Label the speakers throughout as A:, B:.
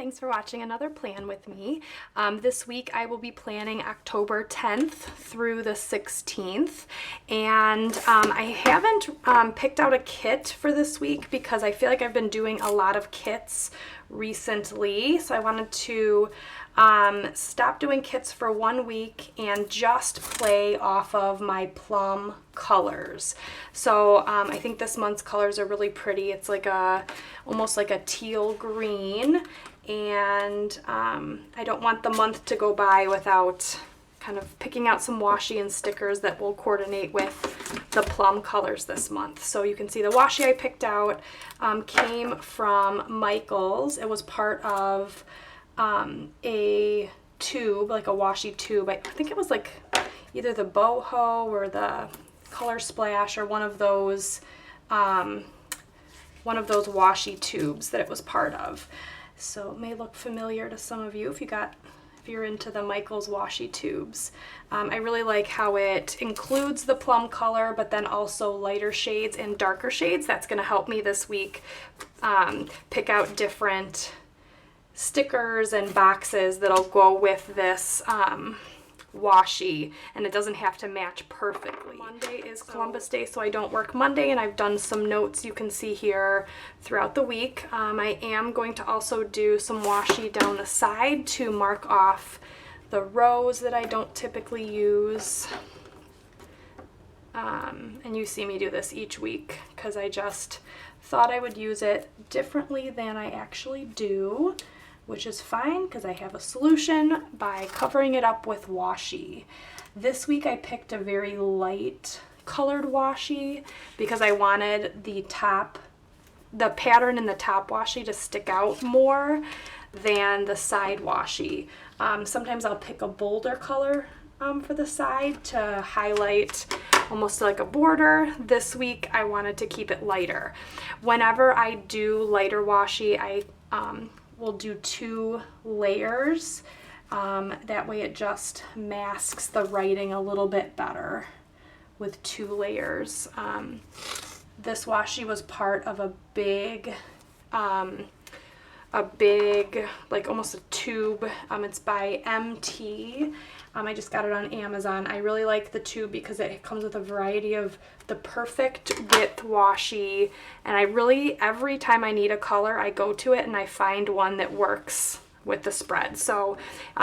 A: Thanks for watching another plan with me. This week I will be planning October 10th through the 16th, and I haven't picked out a kit for this week because I feel like I've been doing a lot of kits recently, so I wanted to stop doing kits for 1 week and just play off of my plum colors. So I think this month's colors are really pretty. It's like almost like a teal green, and I don't want the month to go by without kind of picking out some washi and stickers that will coordinate with the plum colors this month. So you can see the washi I picked out came from Michael's. It was part of a tube, like a washi tube. I think it was like either the boho or the color splash or one of those washi tubes that it was part of. So it may look familiar to some of you if you're into the Michael's washi tubes. I really like how it includes the plum color, but then also lighter shades and darker shades. That's going to help me this week pick out different stickers and boxes that'll go with this washi, and it doesn't have to match perfectly. Monday is Columbus Day, so I don't work Monday, and I've done some notes you can see here throughout the week. I am going to also do some washi down the side to mark off the rows that I don't typically use. And you see me do this each week because I just thought I would use it differently than I actually do, which is fine because I have a solution by covering it up with washi. This week I picked a very light colored washi because I wanted the pattern in the top washi to stick out more than the side washi. Sometimes I'll pick a bolder color for the side to highlight almost like a border. This week I wanted to keep it lighter. Whenever I do lighter washi, I we'll do 2 layers. That way it just masks the writing a little bit better with 2 layers. This washi was part of a big, like almost a tube. It's by MT. I just got it on Amazon. I really like the tube because it comes with a variety of the perfect width washi, and every time I need a color, I go to it and I find one that works with the spread. So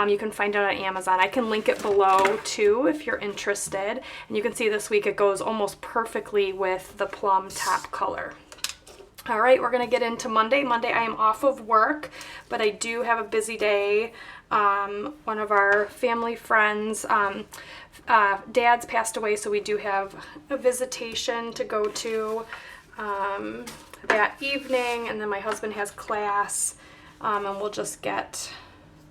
A: you can find it on Amazon. I can link it below too if you're interested. And you can see this week it goes almost perfectly with the plum top color. All right, we're gonna get into Monday. Monday I am off of work, but I do have a busy day. One of our family friends, dad's passed away, so we do have a visitation to go to that evening, and then my husband has class, and we'll just get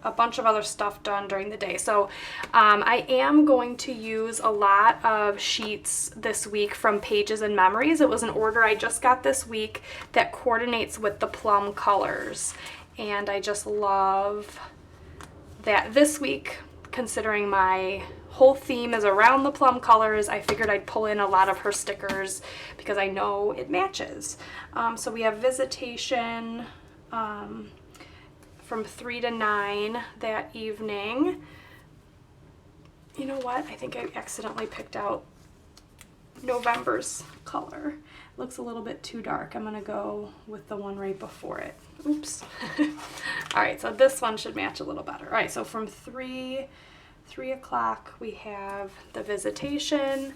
A: a bunch of other stuff done during the day. So I am going to use a lot of sheets this week from Pages and Memories. It was an order I just got this week that coordinates with the plum colors, and I just love that this week, considering my whole theme is around the plum colors, I figured I'd pull in a lot of her stickers because I know it matches. So we have visitation from 3 to 9 that evening. You know what? I think I accidentally picked out November's color. It looks a little bit too dark. I'm gonna go with the one right before it. Oops. All right, so this one should match a little better. All right, so from 3 o'clock we have the visitation,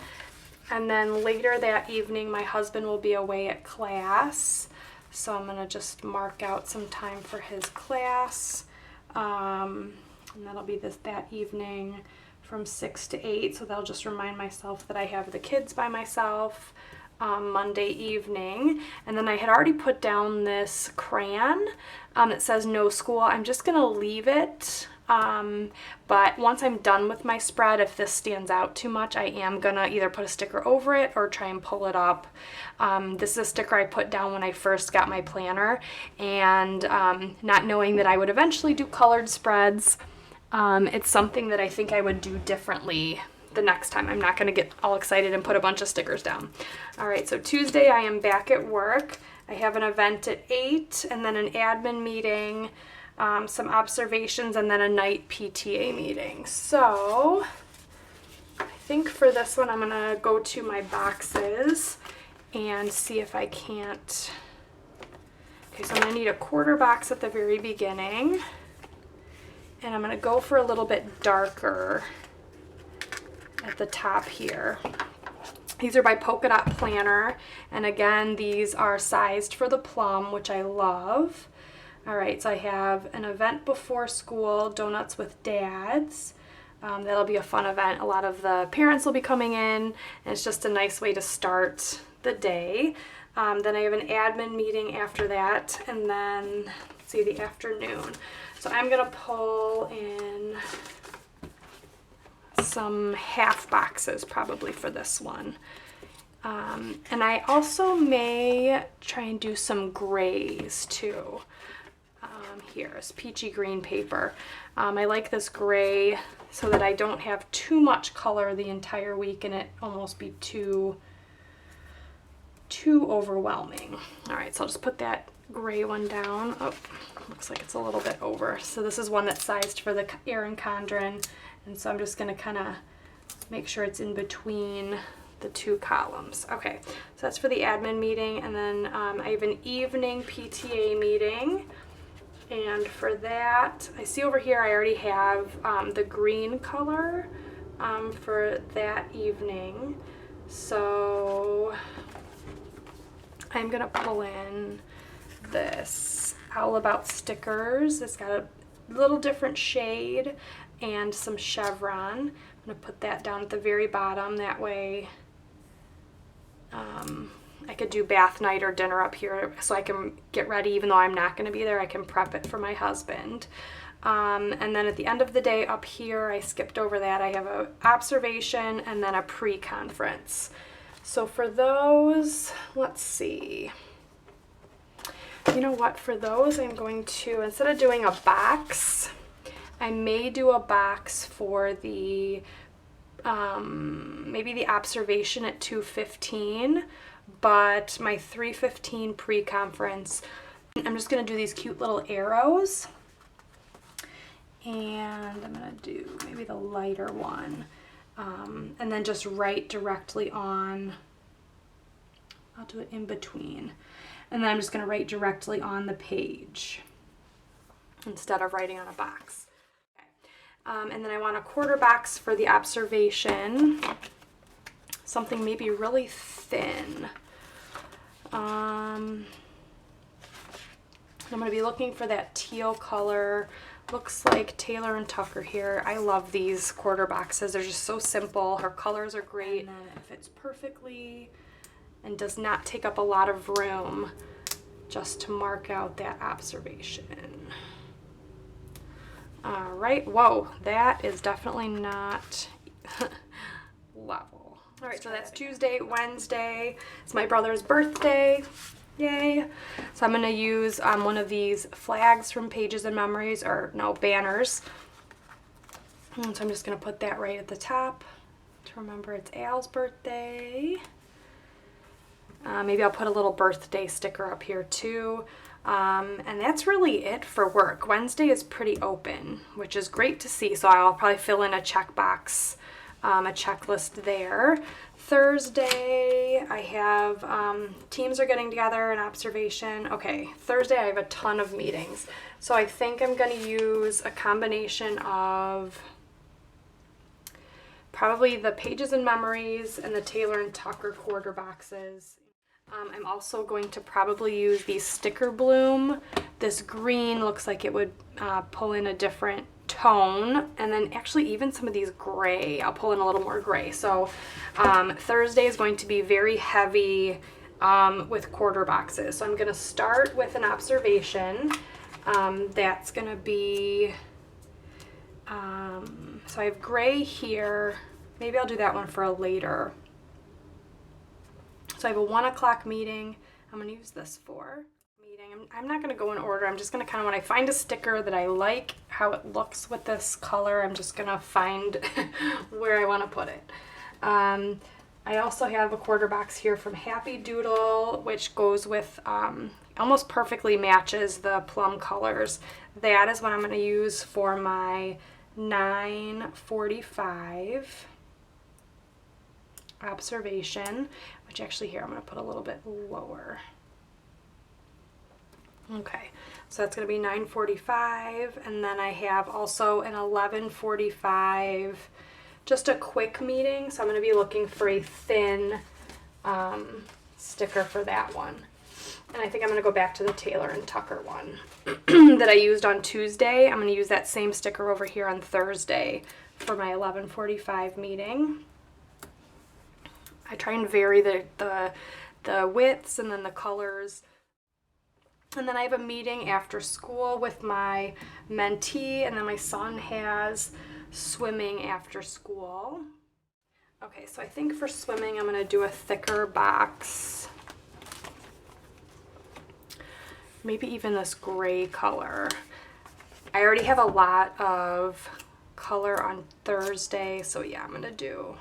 A: and then later that evening my husband will be away at class, so I'm gonna just mark out some time for his class, and that'll be that evening from 6 to 8, so that'll just remind myself that I have the kids by myself Monday evening. And then I had already put down this crayon that says no school. I'm just gonna leave it, but once I'm done with my spread, if this stands out too much, I am gonna either put a sticker over it or try and pull it up. This is a sticker I put down when I first got my planner, and not knowing that I would eventually do colored spreads, it's something that I think I would do differently the next time. I'm not going to get all excited and put a bunch of stickers down. All right, so Tuesday I am back at work. I have an event at 8 and then an admin meeting. some observations, and then a night PTA meeting. So I think for this one I'm gonna go to my boxes and see if I can't. Okay, so I'm gonna need a quarter box at the very beginning, and I'm gonna go for a little bit darker at the top here. These are by Polka Dot Planner, and again, these are sized for the plum, which I love. All right, so I have an event before school, Donuts with Dads. That'll be a fun event. A lot of the parents will be coming in, and it's just a nice way to start the day. Then I have an admin meeting after that, and then, let's see, the afternoon. So I'm gonna pull in some half boxes probably for this one. And I also may try and do some grays too. Here's Peachy green paper. I like this gray so that I don't have too much color the entire week and it almost be too overwhelming. All right, so I'll just put that gray one down. Oh, looks like it's a little bit over. So this is one that's sized for the Erin Condren, and so I'm just gonna kind of make sure it's in between the two columns. Okay, so that's for the admin meeting, and then I have an evening PTA meeting, and for that, I see over here I already have the green color for that evening, so I'm gonna pull in this All About stickers. It's got a little different shade and some chevron. I'm gonna put that down at the very bottom, that way I could do bath night or dinner up here so I can get ready. Even though I'm not going to be there, I can prep it for my husband. And then at the end of the day up here, I skipped over that, I have an observation and then a pre-conference. So for those, let's see. You know what, for those I'm going to, instead of doing a box, I may do a box for the, maybe the observation at 2:15, but my 3:15 pre-conference, I'm just gonna do these cute little arrows, and I'm gonna do maybe the lighter one, and then just write directly on, I'll do it in between, and then I'm just gonna write directly on the page instead of writing on a box. And then I want a quarter box for the observation, something maybe really thin. I'm going to be looking for that teal color. Looks like Taylor and Tucker here. I love these quarter boxes. They're just so simple. Her colors are great. And then it fits perfectly and does not take up a lot of room just to mark out that observation. All right, whoa, that is definitely not level. All right, so that's Tuesday, Wednesday. It's my brother's birthday, yay. So I'm gonna use one of these flags from Pages and Memories, or no, banners. And so I'm just gonna put that right at the top to remember it's Al's birthday. Maybe I'll put a little birthday sticker up here too. And that's really it for work. Wednesday is pretty open, which is great to see. So I'll probably fill in a checkbox, a checklist there. Thursday, I have teams are getting together, an observation. Okay, Thursday I have a ton of meetings. So I think I'm going to use a combination of probably the Pages and Memories and the Taylor and Tucker quarter boxes. I'm also going to probably use the Sticker Bloom. This green looks like it would pull in a different tone, and then actually even some of these gray, I'll pull in a little more gray. So Thursday is going to be very heavy with quarter boxes. So I'm going to start with an observation. That's going to be, so I have gray here. Maybe I'll do that one for a later. So I have a 1 o'clock meeting. I'm going to use this for meeting. I'm not going to go in order. I'm just going to kind of, when I find a sticker that I like how it looks with this color, I'm just going to find where I want to put it. I also have a quarter box here from HappyDoodle, which goes with, almost perfectly matches the plum colors. That is what I'm going to use for my 945 observation, which actually here I'm going to put a little bit lower. Okay, so that's going to be 945, and then I have also an 1145, just a quick meeting, so I'm going to be looking for a thin sticker for that one. And I think I'm going to go back to the Taylor and Tucker one that I used on Tuesday. I'm going to use that same sticker over here on Thursday for my 1145 meeting. I try and vary the widths and then the colors. And then I have a meeting after school with my mentee, and then my son has swimming after school. Okay, so I think for swimming I'm going to do a thicker box. Maybe even this gray color. I already have a lot of color on Thursday, so yeah, I'm going to do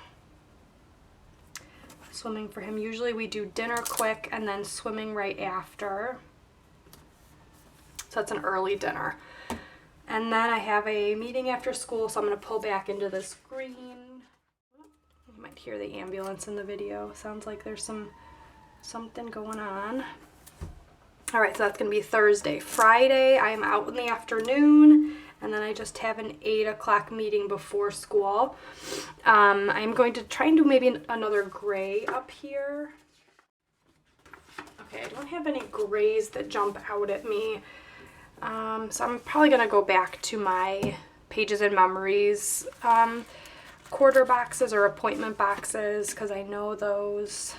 A: swimming for him. Usually we do dinner quick and then swimming right after. So it's an early dinner. And then I have a meeting after school, so I'm going to pull back into this green. You might hear the ambulance in the video. Sounds like there's something going on. All right, so that's going to be Thursday. Friday, I am out in the afternoon, and then I just have an 8 o'clock meeting before school. I'm going to try and do maybe another gray up here. Okay, I don't have any grays that jump out at me. So I'm probably going to go back to my Pages and Memories quarter boxes or appointment boxes, because I know those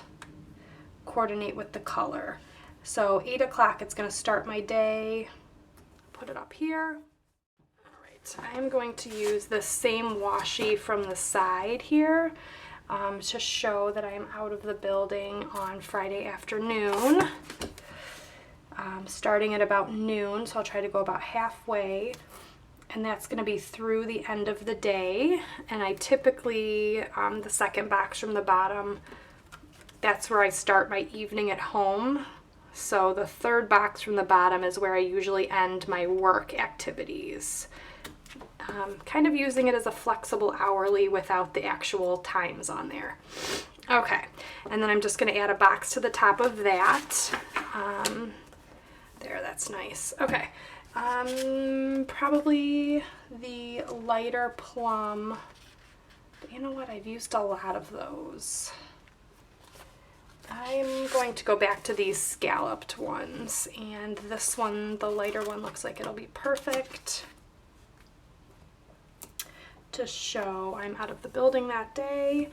A: coordinate with the color. So 8 o'clock, it's going to start my day. Put it up here. All right, I am going to use the same washi from the side here to show that I am out of the building on Friday afternoon. Starting at about noon, so I'll try to go about halfway, and that's going to be through the end of the day. And I typically, the second box from the bottom, that's where I start my evening at home. So the third box from the bottom is where I usually end my work activities. Kind of using it as a flexible hourly without the actual times on there. Okay, and then I'm just going to add a box to the top of that. There, that's nice. Okay, probably the lighter plum, but you know what, I've used a lot of those. I'm going to go back to these scalloped ones, and this one, the lighter one, looks like it'll be perfect to show I'm out of the building that day.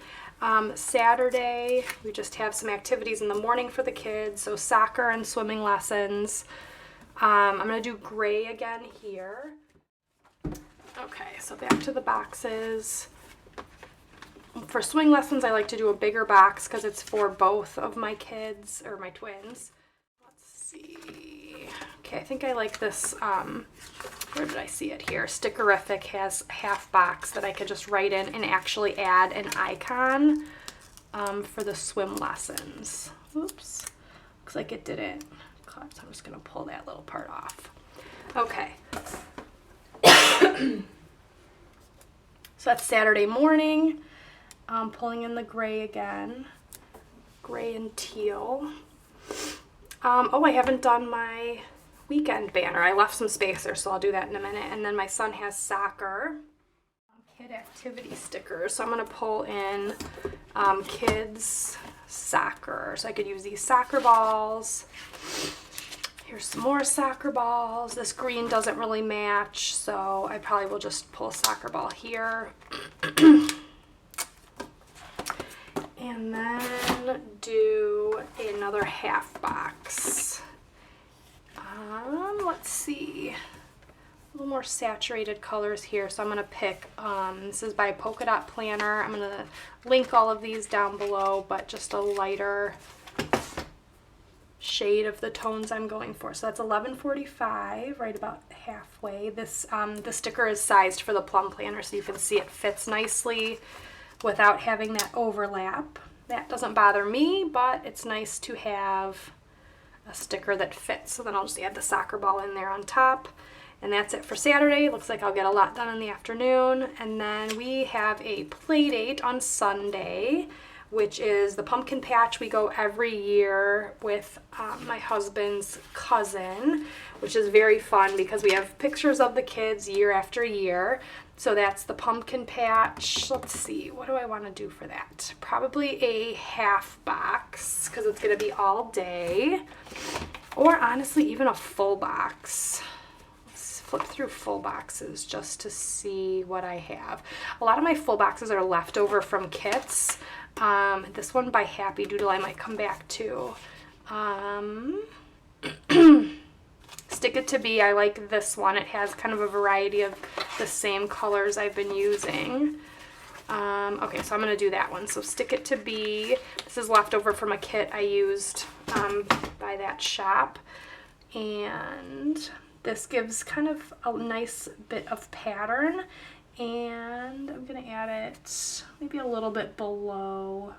A: Saturday, we just have some activities in the morning for the kids, so soccer and swimming lessons. I'm going to do gray again here. Okay, so back to the boxes. For swing lessons, I like to do a bigger box because it's for both of my kids, or my twins. Let's see. Okay, I think I like this, where did I see it here? Stickeriffic has half box that I could just write in and actually add an icon for the swim lessons. Oops, looks like it didn't cut, so I'm just gonna pull that little part off. Okay. So that's Saturday morning. Pulling in the gray again, gray and teal. Oh, I haven't done my weekend banner. I left some space there, so I'll do that in a minute. And then my son has soccer. Kid activity stickers. So I'm going to pull in kids soccer. So I could use these soccer balls. Here's some more soccer balls. This green doesn't really match, so I probably will just pull a soccer ball here. And then do another half box. Let's see, a little more saturated colors here. So I'm going to pick, this is by Polka Dot Planner. I'm going to link all of these down below, but just a lighter shade of the tones I'm going for. So that's 1145, right about halfway. This the sticker is sized for the Plum Planner, so you can see it fits nicely without having that overlap. that doesn't bother me, but it's nice to have a sticker that fits. So then I'll just add the soccer ball in there on top. And that's it for Saturday. Looks like I'll get a lot done in the afternoon. And then we have a play date on Sunday, which is the pumpkin patch. We go every year with my husband's cousin, which is very fun because we have pictures of the kids year after year. So that's the pumpkin patch. Let's see, what do I want to do for that? Probably a half box because it's going to be all day. Or honestly, even a full box. Flip through full boxes just to see what I have. A lot of my full boxes are leftover from kits. This one by HappyDoodle I might come back to. Stick It to Be, I like this one. It has kind of a variety of the same colors I've been using. Okay, so I'm going to do that one. So Stick It to Be. This is leftover from a kit I used by that shop. And this gives kind of a nice bit of pattern, and I'm going to add it maybe a little bit below.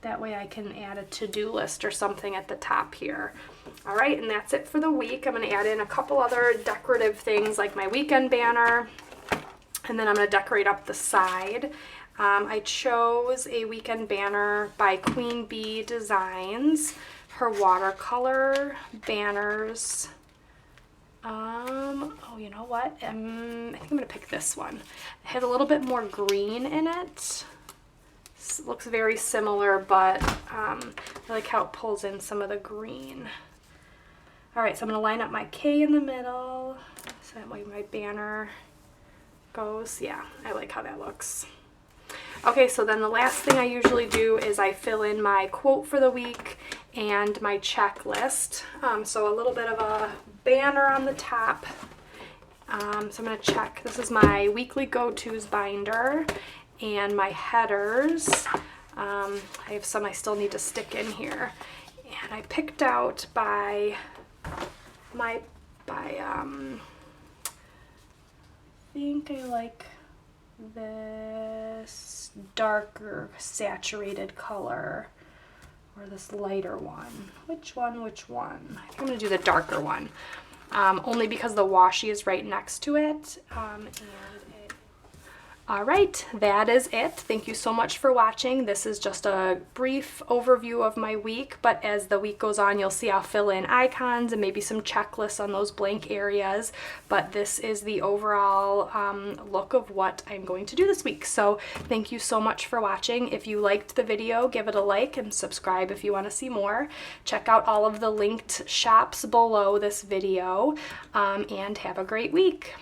A: That way I can add a to-do list or something at the top here. All right, and that's it for the week. I'm going to add in a couple other decorative things like my weekend banner, and then I'm going to decorate up the side. I chose a weekend banner by Queen Bee Designs. Her watercolor banners. Oh, you know what? I think I'm gonna pick this one. It has a little bit more green in it. It looks very similar, but I like how it pulls in some of the green. All right, so I'm gonna line up my K in the middle, so that way my banner goes. Yeah, I like how that looks. Okay, so then the last thing I usually do is I fill in my quote for the week and my checklist. So a little bit of a banner on the top. So I'm going to check. This is my weekly go-tos binder and my headers. I have some I still need to stick in here. And I picked out I think I like this darker saturated color. Or this lighter one. Which one? I think I'm going to do the darker one. Only because the washi is right next to it. All right, that is it. Thank you so much for watching. This is just a brief overview of my week, but as the week goes on, you'll see I'll fill in icons and maybe some checklists on those blank areas. But this is the overall look of what I'm going to do this week. So thank you so much for watching. If you liked the video, give it a like and subscribe if you want to see more. Check out all of the linked shops below this video, and have a great week.